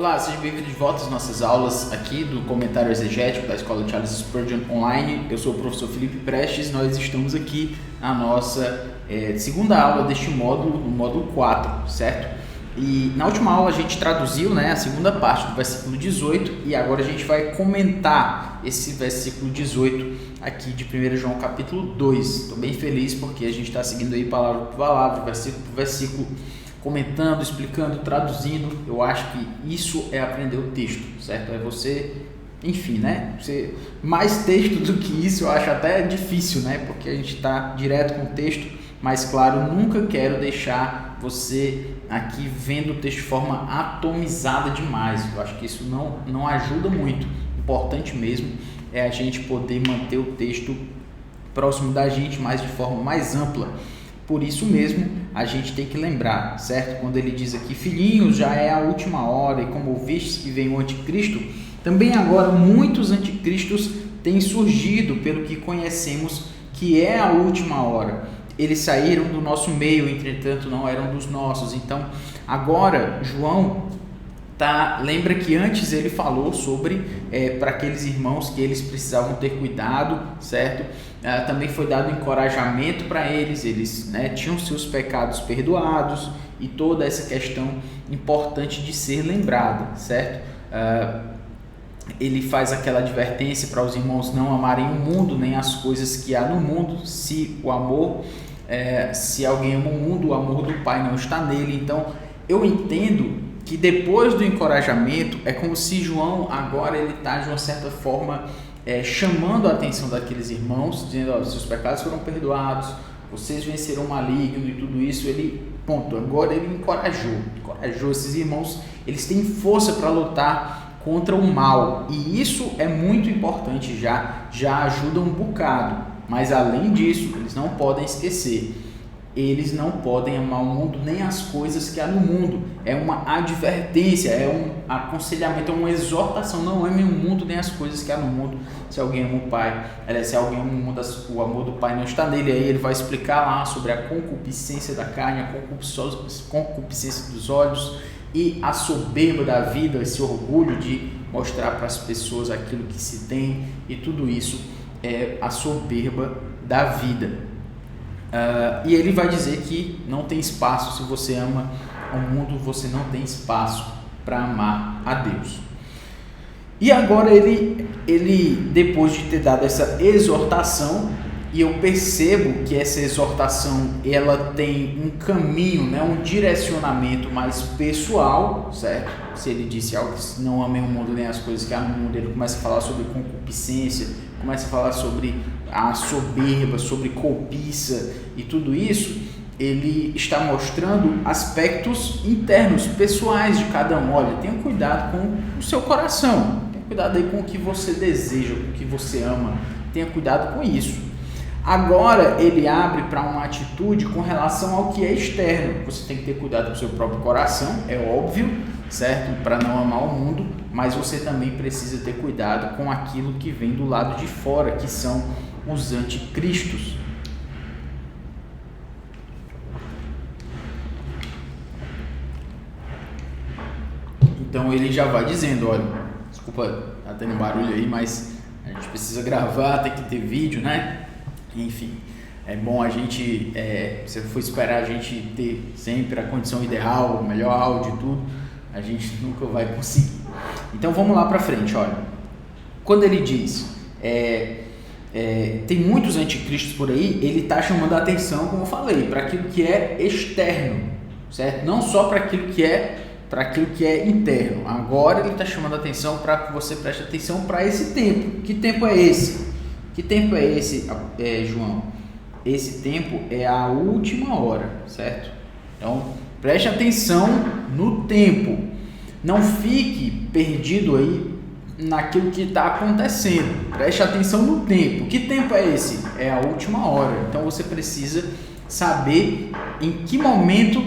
Olá, seja bem-vindo de volta às nossas aulas aqui do Comentário Exegético da Escola Charles Spurgeon Online. Eu sou o professor Felipe Prestes, nós estamos aqui na nossa segunda aula deste módulo, no módulo 4, certo? E na última aula a gente traduziu a segunda parte do versículo 18 e agora a gente vai comentar esse versículo 18 aqui de 1 João capítulo 2. Estou bem feliz porque a gente está seguindo aí palavra por palavra, versículo por versículo, comentando, explicando, traduzindo. Eu acho que isso é aprender o texto, certo? É você, enfim, né? Mais texto do que isso eu acho até difícil, né? Porque a gente está direto com o texto, mas claro, nunca quero deixar você aqui vendo o texto de forma atomizada demais. Eu acho que isso não ajuda muito. Importante mesmo é a gente poder manter o texto próximo da gente, mas de forma mais ampla. Por isso mesmo, a gente tem que lembrar, certo? Quando ele diz aqui, filhinhos, já é a última hora, e como ouvistes que vem o anticristo, também agora muitos anticristos têm surgido, pelo que conhecemos que é a última hora. Eles saíram do nosso meio, entretanto não eram dos nossos. Então, agora, João lembra que antes ele falou sobre, para aqueles irmãos, que eles precisavam ter cuidado, certo? Também foi dado encorajamento para eles, tinham seus pecados perdoados e toda essa questão importante de ser lembrada, certo? Ele faz aquela advertência para os irmãos não amarem o mundo, nem as coisas que há no mundo. Se alguém ama o mundo, o amor do Pai não está nele. Então, eu entendo que depois do encorajamento, é como se João agora ele está de uma certa forma chamando a atenção daqueles irmãos, dizendo, seus pecados foram perdoados, vocês venceram o maligno e tudo isso. Agora ele encorajou esses irmãos, eles têm força para lutar contra o mal, e isso é muito importante, já ajuda um bocado. Mas além disso, eles não podem esquecer, eles não podem amar o mundo nem as coisas que há no mundo. É uma advertência, é um aconselhamento, é uma exortação. Não amem o mundo nem as coisas que há no mundo. Se alguém ama o Pai, se alguém ama o mundo, o amor do Pai não está nele. Aí ele vai explicar lá sobre a concupiscência da carne, a concupiscência dos olhos e a soberba da vida, esse orgulho de mostrar para as pessoas aquilo que se tem, e tudo isso é a soberba da vida. E ele vai dizer que não tem espaço, se você ama o mundo, você não tem espaço para amar a Deus. E agora ele, depois de ter dado essa exortação, e eu percebo que essa exortação ela tem um caminho, um direcionamento mais pessoal, certo? Se ele disse algo que não amem o mundo nem as coisas que há no mundo, ele começa a falar sobre concupiscência, começa a falar sobre a soberba, sobre cobiça e tudo isso. Ele está mostrando aspectos internos, pessoais de cada um. Olha, tenha cuidado com o seu coração, tenha cuidado aí com o que você deseja, com o que você ama, tenha cuidado com isso. Agora ele abre para uma atitude com relação ao que é externo. Você tem que ter cuidado com o seu próprio coração, é óbvio, certo? Para não amar o mundo, mas você também precisa ter cuidado com aquilo que vem do lado de fora, que são os anticristos. Então ele já vai dizendo, olha, desculpa, tá tendo barulho aí, mas a gente precisa gravar, tem que ter vídeo, né? Enfim, é bom a gente, se for esperar a gente ter sempre a condição ideal, o melhor áudio e tudo, a gente nunca vai conseguir. Então vamos lá para frente, olha. Quando ele diz, tem muitos anticristos por aí, ele está chamando a atenção, como eu falei, para aquilo que é externo, certo? Não só para aquilo que é interno. Agora ele está chamando a atenção para que você preste atenção para esse tempo. Que tempo é esse? Que tempo é esse, João? Esse tempo é a última hora, certo? Então, preste atenção no tempo. Não fique perdido aí naquilo que está acontecendo. Preste atenção no tempo. Que tempo é esse? É a última hora. Então, você precisa saber em que momento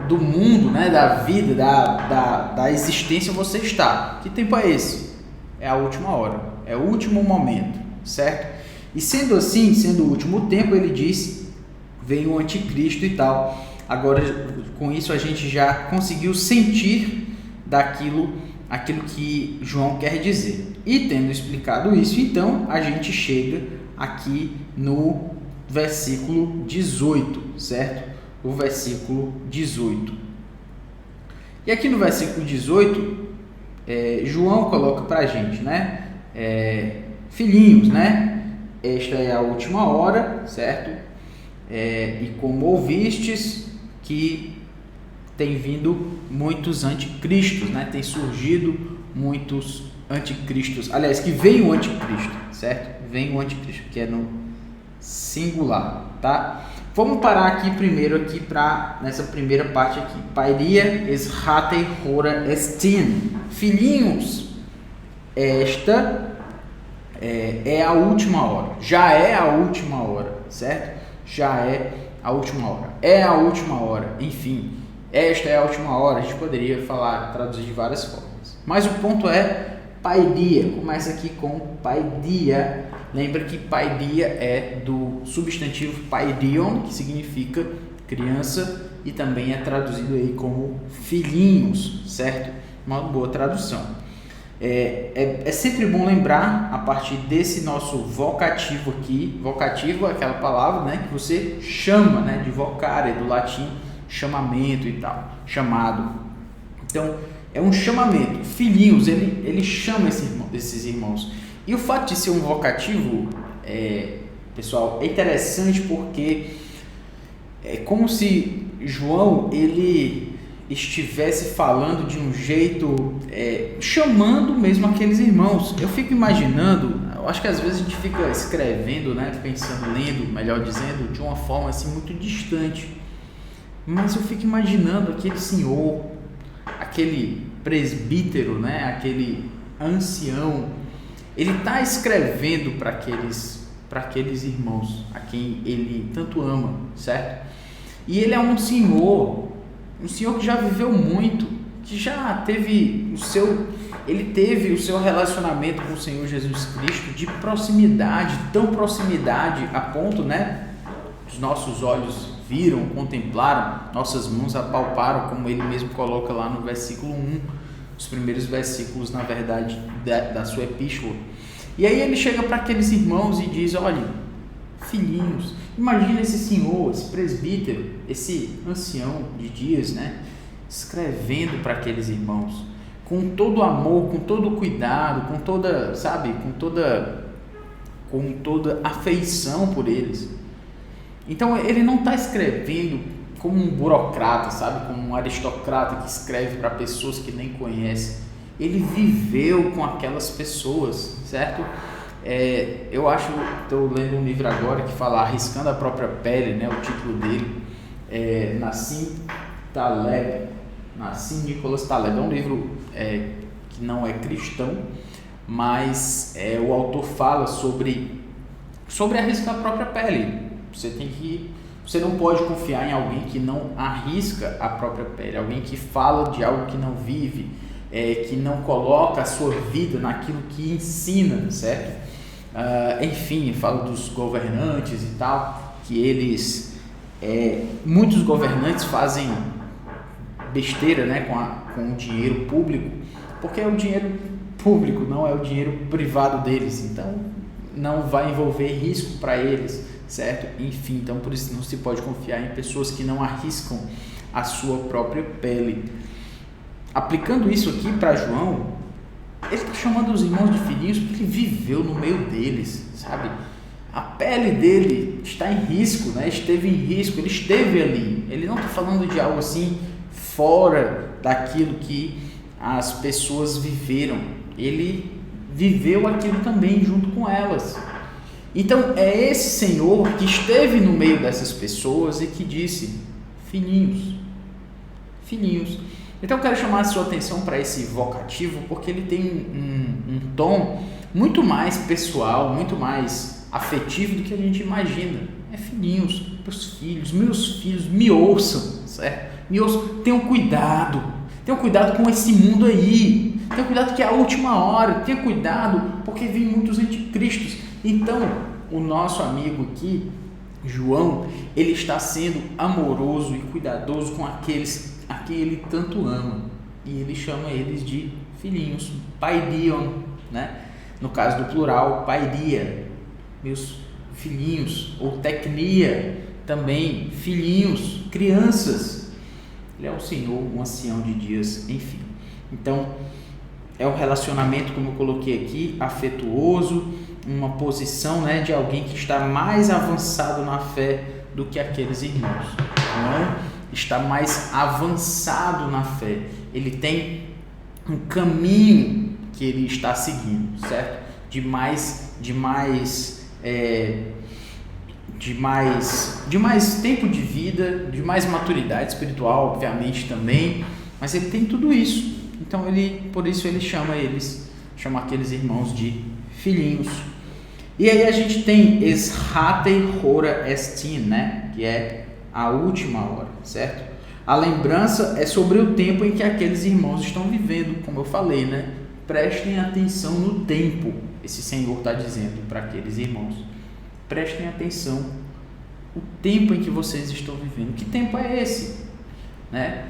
do mundo, da vida, da existência você está. Que tempo é esse? É a última hora. É o último momento, certo? E sendo assim, sendo o último tempo, ele diz, vem o anticristo e tal. Agora, com isso, a gente já conseguiu sentir daquilo aquilo que João quer dizer. E tendo explicado isso, então a gente chega aqui no versículo 18, certo? O versículo 18. E aqui no versículo 18, João coloca para a gente, né? Filhinhos, né? Esta é a última hora, certo? E como ouvistes que tem vindo muitos anticristos, né? Tem surgido muitos anticristos. Aliás, que veio o anticristo, certo? Vem o anticristo, que é no singular, tá? Vamos parar aqui primeiro nessa primeira parte aqui. Pairia eshatei hora estin. Filhinhos, esta é a última hora. Já é a última hora, certo? Já é a última hora. É a última hora, enfim. Esta é a última hora. A gente poderia traduzir de várias formas. Mas o ponto é paidia. Começa aqui com paidia. Lembra que paidia é do substantivo paidion, que significa criança, e também é traduzido aí como filhinhos, certo? Uma boa tradução. É sempre bom lembrar, a partir desse nosso vocativo aqui, vocativo é aquela palavra, né, que você chama, né, de vocare, do latim chamamento e tal, chamado. Então, é um chamamento. Filhinhos, ele chama esses irmãos. E o fato de ser um vocativo, pessoal, é interessante porque é como se João, ele estivesse falando de um jeito, chamando mesmo aqueles irmãos. Eu fico imaginando, eu acho que às vezes a gente fica escrevendo, né, pensando, lendo, melhor dizendo, de uma forma assim muito distante. Mas eu fico imaginando aquele senhor, aquele presbítero, né, aquele ancião, ele está escrevendo para aqueles irmãos a quem ele tanto ama, certo? E ele é um senhor que já viveu muito, que já teve ele teve o seu relacionamento com o Senhor Jesus Cristo de proximidade, tão proximidade a ponto, né, os nossos olhos viram, contemplaram, nossas mãos apalparam, como ele mesmo coloca lá no versículo 1, os primeiros versículos, na verdade, da sua epístola. E aí ele chega para aqueles irmãos e diz: olha, filhinhos, imagina esse senhor, esse presbítero, esse ancião de dias, né, escrevendo para aqueles irmãos, com todo amor, com todo cuidado, com toda afeição por eles. Então ele não está escrevendo como um burocrata, sabe, como um aristocrata que escreve para pessoas que nem conhece. Ele viveu com aquelas pessoas, certo? Eu acho, estou lendo um livro agora que fala Arriscando a Própria Pele, né? O título dele, Nassim Nicholas Taleb. É um livro que não é cristão, mas o autor fala sobre arriscar a própria pele. Você não pode confiar em alguém que não arrisca a própria pele, alguém que fala de algo que não vive, que não coloca a sua vida naquilo que ensina, certo? Enfim, fala dos governantes e tal, que eles, muitos governantes fazem besteira, né, com o dinheiro público, porque é o dinheiro público, não é o dinheiro privado deles, então não vai envolver risco para eles, certo? Enfim, então por isso não se pode confiar em pessoas que não arriscam a sua própria pele. Aplicando isso aqui para João, ele está chamando os irmãos de filhinhos porque ele viveu no meio deles, sabe? A pele dele está em risco, né? Esteve em risco, ele esteve ali. Ele não está falando de algo assim fora daquilo que as pessoas viveram. Ele viveu aquilo também junto com elas. Então é esse Senhor que esteve no meio dessas pessoas e que disse: filhinhos, filhinhos. Então eu quero chamar a sua atenção para esse vocativo, porque ele tem um tom muito mais pessoal, muito mais afetivo do que a gente imagina. É filhinhos, meus filhos, me ouçam, certo? Me ouçam, tenham cuidado com esse mundo aí, tenham cuidado que é a última hora, tenham cuidado porque vem muitos anticristos. Então o nosso amigo aqui, João, ele está sendo amoroso e cuidadoso com aqueles a quem ele tanto ama, e ele chama eles de filhinhos, paidion, né? No caso do plural, paidia, meus filhinhos, ou tecnia, também filhinhos, crianças. Ele é o Senhor, um ancião de dias, enfim. Então, é um relacionamento, como eu coloquei aqui, afetuoso, uma posição, né, de alguém que está mais avançado na fé do que aqueles irmãos. Não está mais avançado na fé. Ele tem um caminho que ele está seguindo, certo? De mais tempo de vida, de mais maturidade espiritual, obviamente também, mas ele tem tudo isso. Então por isso ele chama aqueles irmãos de filhinhos. E aí a gente tem eshatei hora estin, né? Que é a última hora, certo? A lembrança é sobre o tempo em que aqueles irmãos estão vivendo, como eu falei, né? Prestem atenção no tempo, esse Senhor está dizendo para aqueles irmãos. Prestem atenção, o tempo em que vocês estão vivendo. Que tempo é esse? Né?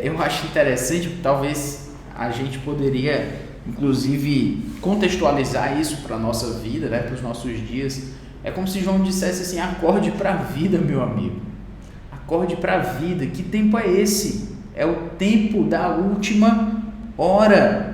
Eu acho interessante, talvez a gente poderia, inclusive, contextualizar isso para a nossa vida, né? Para os nossos dias. É como se João dissesse assim: acorde para a vida, meu amigo. Acorde para a vida. Que tempo é esse? É o tempo da última hora.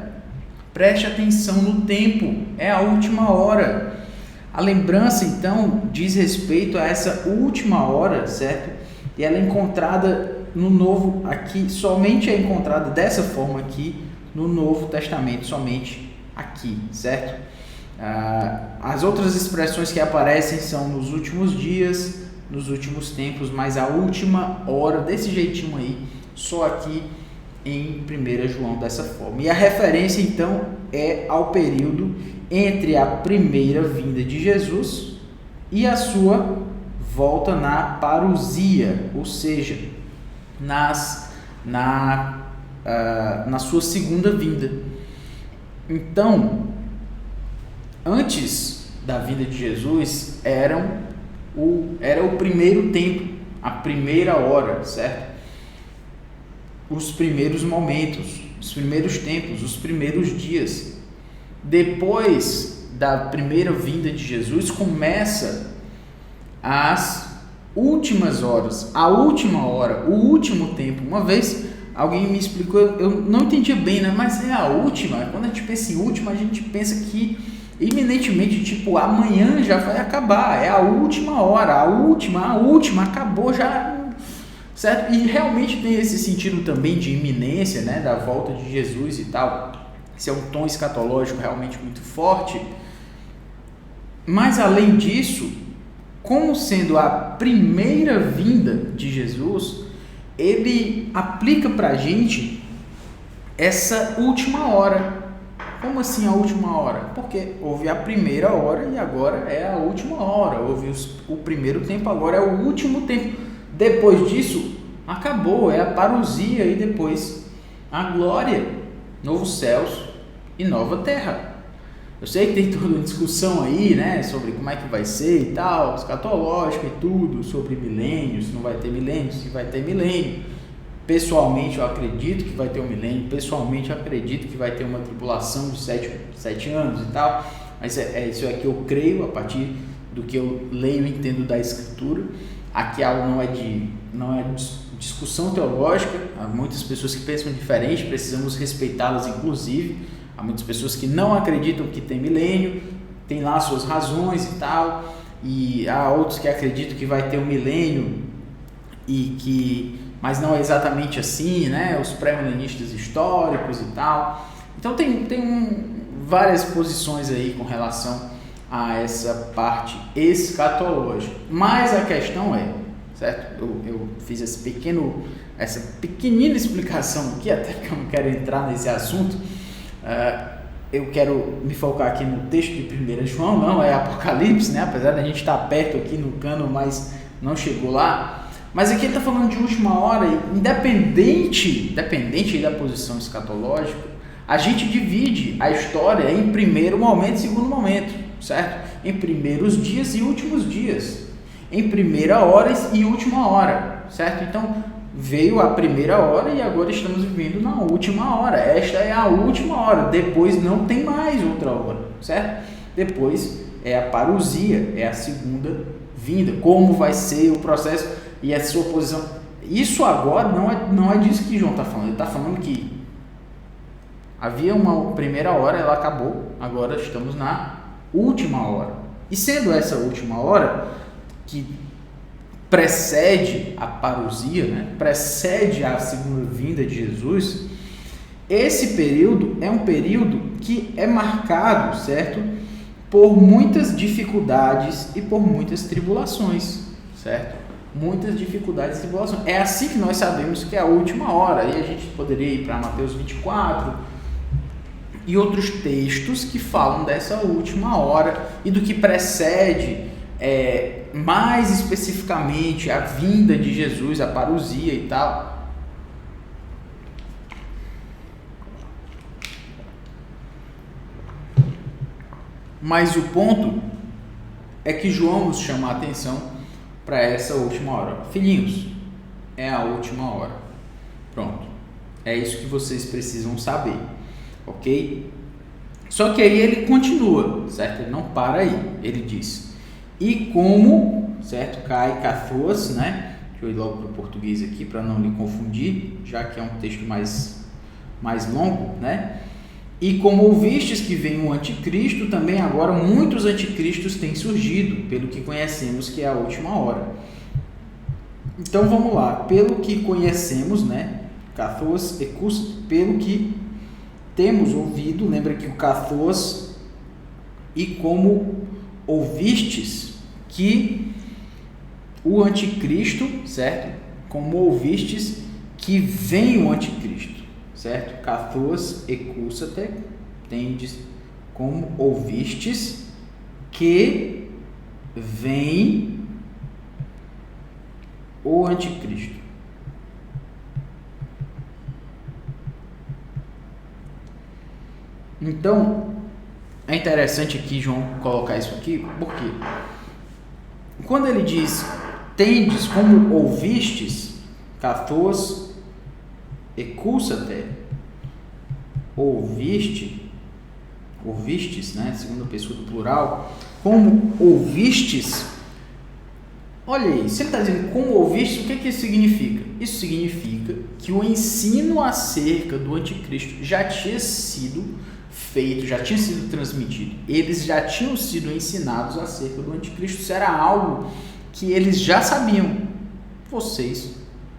Preste atenção no tempo. É a última hora. A lembrança, então, diz respeito a essa última hora, certo? E ela é encontrada no Novo, aqui, somente é encontrada dessa forma aqui, no Novo Testamento, somente aqui, certo? As outras expressões que aparecem são nos últimos dias, nos últimos tempos, mas a última hora, desse jeitinho aí, só aqui em 1 João dessa forma. E a referência, então, é ao período entre a primeira vinda de Jesus e a sua volta na parousia, ou seja, na sua segunda vinda. Então, antes da vinda de Jesus, era o primeiro tempo, a primeira hora, certo? Os primeiros momentos, os primeiros tempos, os primeiros dias. Depois da primeira vinda de Jesus, começa as últimas horas, a última hora, o último tempo. Uma vez alguém me explicou, eu não entendia bem, né? Mas é a última. Quando a gente pensa em última, a gente pensa que iminentemente, tipo, amanhã já vai acabar. É a última hora, a última, acabou já, certo? E realmente tem esse sentido também de iminência, né? Da volta de Jesus e tal. Esse é um tom escatológico realmente muito forte. Mas além disso, como sendo a primeira vinda de Jesus, ele aplica para a gente essa última hora. Como assim a última hora? Porque houve a primeira hora e agora é a última hora. Houve o primeiro tempo, agora é o último tempo. Depois disso, acabou, é a parousia e depois a glória, novos céus e nova terra. Eu sei que tem toda uma discussão aí, né, sobre como é que vai ser e tal, escatológico e tudo, sobre milênio, se não vai ter milênio, se vai ter milênio. Pessoalmente eu acredito que vai ter um milênio, pessoalmente eu acredito que vai ter uma tribulação de 7 anos e tal, mas isso é que eu creio a partir do que eu leio e entendo da Escritura. Aqui algo não é discussão teológica, há muitas pessoas que pensam diferente, precisamos respeitá-las inclusive. Há muitas pessoas que não acreditam que tem milênio, tem lá suas razões e tal, e há outros que acreditam que vai ter um milênio, mas não é exatamente assim, né? Os pré-milenistas históricos e tal. Então tem várias posições aí com relação a essa parte escatológica. Mas a questão é, certo? Eu fiz essa pequenina explicação aqui, até que eu não quero entrar nesse assunto. Eu quero me focar aqui no texto de 1 João, não é Apocalipse, né? Apesar da gente estar perto aqui no cano, mas não chegou lá. Mas aqui ele está falando de última hora, independente da posição escatológica, a gente divide a história em primeiro momento e segundo momento, certo? Em primeiros dias e últimos dias, em primeira hora e última hora, certo? Então, veio a primeira hora e agora estamos vivendo na última hora. Esta é a última hora, depois não tem mais outra hora, certo? Depois é a parousia, é a segunda vinda. Como vai ser o processo e a sua posição. Isso agora não é disso que João está falando. Ele está falando que havia uma primeira hora, ela acabou, agora estamos na última hora. E sendo essa última hora, que precede a parousia, né? Precede a segunda vinda de Jesus, esse período é um período que é marcado, certo? Por muitas dificuldades e por muitas tribulações, certo? Muitas dificuldades e tribulações. É assim que nós sabemos que é a última hora. E a gente poderia ir para Mateus 24 e outros textos que falam dessa última hora e do que precede, mais especificamente, a vinda de Jesus, a parousia e tal. Mas o ponto é que João nos chama a atenção para essa última hora. Filhinhos, é a última hora. Pronto. É isso que vocês precisam saber. Ok? Só que aí ele continua, certo? Ele não para aí. Ele diz: e como, certo? Kai kathos, né? Deixa eu ir logo para o português aqui para não lhe confundir, já que é um texto mais longo, né? E como ouvistes que vem o anticristo, também agora muitos anticristos têm surgido, pelo que conhecemos que é a última hora. Então vamos lá, pelo que conhecemos, né? Kathos e kus, pelo que temos ouvido, lembra que o kathos, e como ouvistes que o anticristo, certo? Como ouvistes que vem o anticristo. Certo? Kathos e kusate, tendes, como ouvistes que vem o anticristo. Então, é interessante aqui João colocar isso aqui, porque quando ele diz tendes, como ouvistes, kathos e kusate, ouvistes, né, segunda pessoa do plural, como ouvistes. Olha aí, se ele está dizendo como ouvistes, o que isso significa? Isso significa que o ensino acerca do anticristo já tinha sido feito, já tinha sido transmitido. Eles já tinham sido ensinados acerca do anticristo. Isso era algo que eles já sabiam. Vocês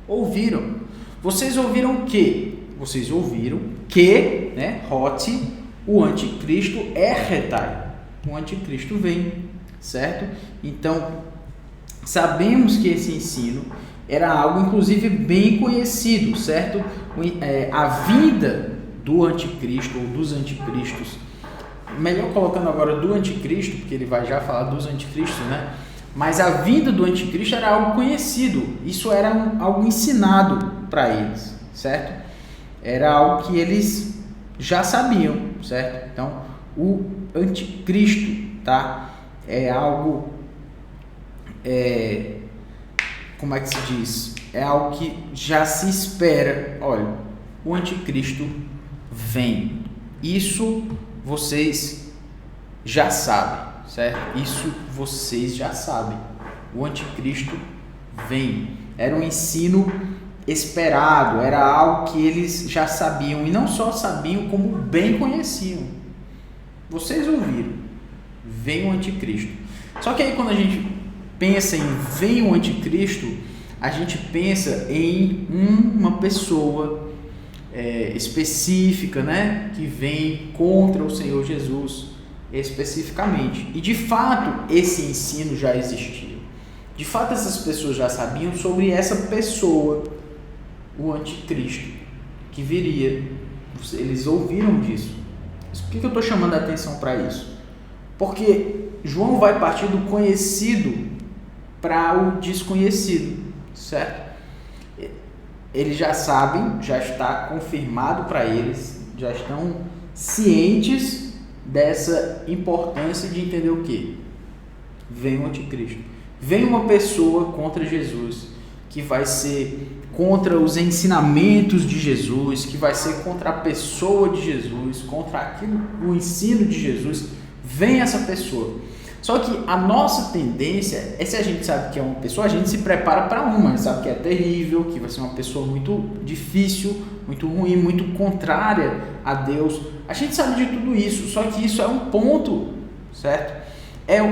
ouviram. Vocês ouviram o quê? Vocês ouviram que, né, Hoti, o anticristo é retai. O anticristo vem, certo? Então, sabemos que esse ensino era algo, inclusive, bem conhecido, certo? A vinda do anticristo ou dos anticristos, melhor colocando agora do anticristo, porque ele vai já falar dos anticristos, né? Mas a vinda do anticristo era algo conhecido, isso era algo ensinado para eles, certo? Era algo que eles já sabiam, certo? Então, o anticristo, tá? É algo, como é que se diz? É algo que já se espera. Olha, o anticristo vem. Isso vocês já sabem, certo? Isso vocês já sabem. O anticristo vem. Era um ensino esperado, era algo que eles já sabiam, e não só sabiam, como bem conheciam. Vocês ouviram, vem o anticristo. Só que aí quando a gente pensa em vem o anticristo, a gente pensa em uma pessoa específica, né, que vem contra o Senhor Jesus especificamente. E de fato esse ensino já existia. De fato essas pessoas já sabiam sobre essa pessoa, o anticristo, que viria. Eles ouviram disso. Por que eu estou chamando a atenção para isso? Porque João vai partir do conhecido para o desconhecido, certo? Eles já sabem, já está confirmado para eles, já estão cientes dessa importância de entender o quê? Vem o anticristo. Vem uma pessoa contra Jesus que vai ser contra os ensinamentos de Jesus, que vai ser contra a pessoa de Jesus, contra aquilo, o ensino de Jesus, vem essa pessoa. Só que a nossa tendência é, se a gente sabe que é uma pessoa, a gente se prepara para uma, a gente sabe que é terrível, que vai ser uma pessoa muito difícil, muito ruim, muito contrária a Deus. A gente sabe de tudo isso, só que isso é um ponto, certo?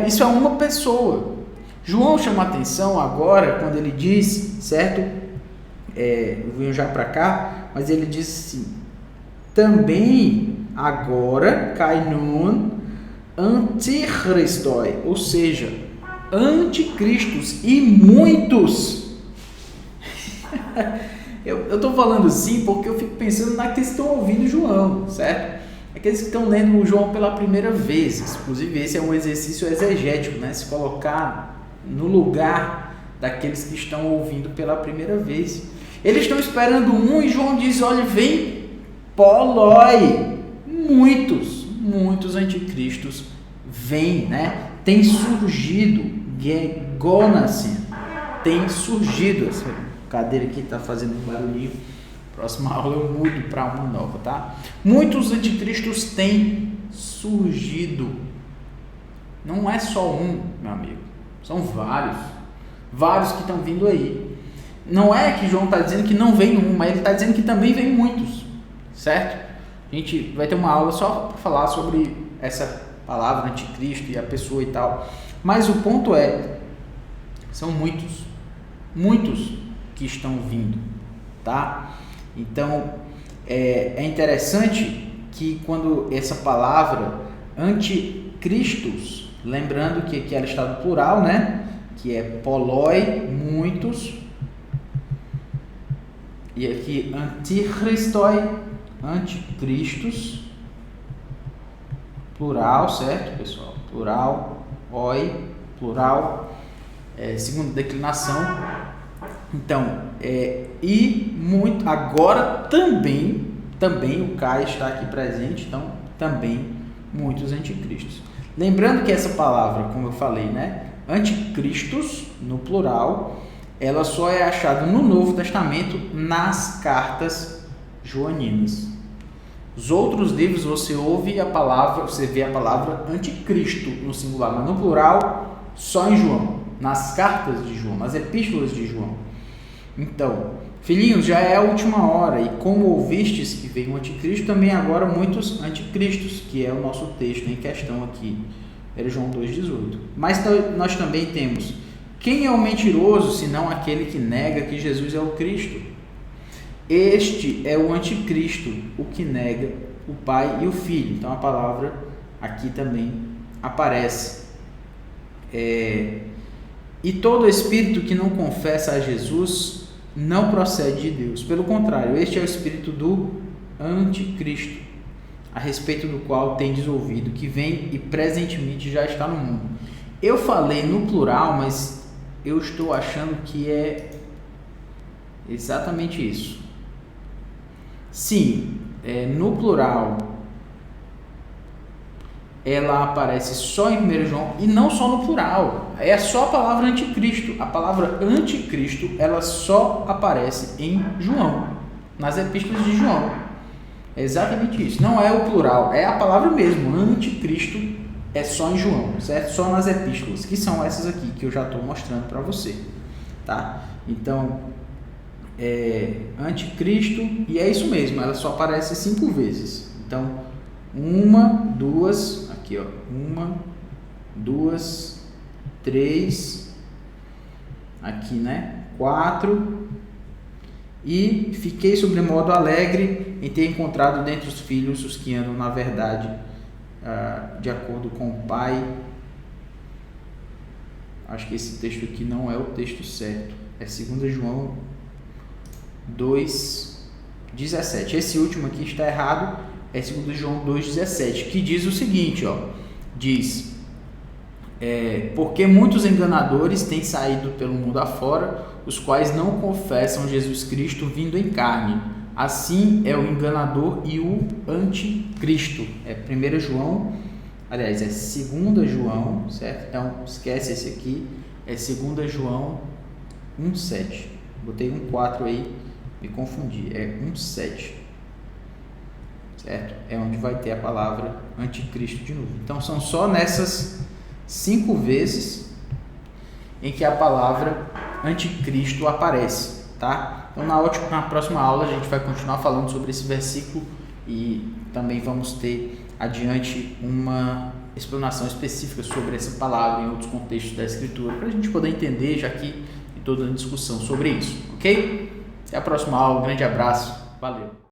Isso é uma pessoa. João chama a atenção agora quando ele diz, certo? Eu venho já para cá, mas ele diz assim: também agora Kainon antichristoi, ou seja, anticristos e muitos. Eu estou falando assim porque eu fico pensando naqueles que estão ouvindo João, certo? Aqueles que estão lendo o João pela primeira vez. Inclusive esse é um exercício exegético, né? Se colocar no lugar daqueles que estão ouvindo pela primeira vez. Eles estão esperando um e João diz: olha, vem poloi, muitos anticristos vêm, né? Tem surgido, gegonasin, tem surgido. Essa cadeira aqui está fazendo um barulhinho. Próxima aula eu mudo para uma nova, tá? Muitos anticristos têm surgido. Não é só um, meu amigo. São vários que estão vindo aí. Não é que João está dizendo que não vem um, mas ele está dizendo que também vem muitos, certo? A gente vai ter uma aula só para falar sobre essa palavra anticristo e a pessoa e tal. Mas o ponto é, são muitos que estão vindo, tá? Então, é interessante que quando essa palavra anticristos, lembrando que aqui ela está no plural, né? Que é poloi, muitos, e aqui antichristoi, anticristos, plural, certo, pessoal? Plural, oi, plural, segunda declinação. Então, e muito, agora também o Kai está aqui presente, então também muitos anticristos. Lembrando que essa palavra, como eu falei, né, anticristos, no plural, ela só é achada no Novo Testamento nas cartas joaninas. Os outros livros você ouve a palavra, você vê a palavra anticristo no singular, mas no plural só em João, nas cartas de João, nas epístolas de João. Então, filhinhos, já é a última hora, e como ouvistes que veio um anticristo, também agora muitos anticristos, que é o nosso texto em questão aqui, era João 2,18. Mas nós também temos: quem é o mentiroso, senão aquele que nega que Jesus é o Cristo? Este é o anticristo, o que nega o Pai e o Filho. Então a palavra aqui também aparece. E todo espírito que não confessa a Jesus não procede de Deus. Pelo contrário, este é o espírito do anticristo, a respeito do qual tendes ouvido, que vem e presentemente já está no mundo. Eu falei no plural, mas eu estou achando que é exatamente isso. Sim, no plural ela aparece só em 1 João, e não só no plural, é só a palavra anticristo. A palavra anticristo, ela só aparece em João, nas epístolas de João. É exatamente isso, não é o plural, é a palavra mesmo, anticristo, é só em João, certo? Só nas epístolas, que são essas aqui que eu já estou mostrando para você, tá? Então, anticristo, e é isso mesmo, ela só aparece 5 vezes. Então, 1, 2, aqui ó, 1, 2, 3, aqui, né, 4, e fiquei sobremodo alegre em ter encontrado dentre os filhos os que andam na verdade, de acordo com o Pai. Acho que esse texto aqui não é o texto certo, é 2 João 2,17. Esse último aqui está errado, é 2 João 2,17, que diz o seguinte, ó, diz: porque muitos enganadores têm saído pelo mundo afora, os quais não confessam Jesus Cristo vindo em carne. Assim é o enganador e o anticristo. 1 João, aliás, é 2 João, certo? Então, esquece esse aqui, é 2 João 1,7. Botei 1,4 aí, me confundi, é 1,7. Certo? É onde vai ter a palavra anticristo de novo. Então são só nessas 5 vezes em que a palavra anticristo aparece, tá? Então na próxima aula a gente vai continuar falando sobre esse versículo e também vamos ter adiante uma explanação específica sobre essa palavra em outros contextos da escritura, para a gente poder entender, já que tem toda a discussão sobre isso, ok? Até a próxima aula, um grande abraço, valeu!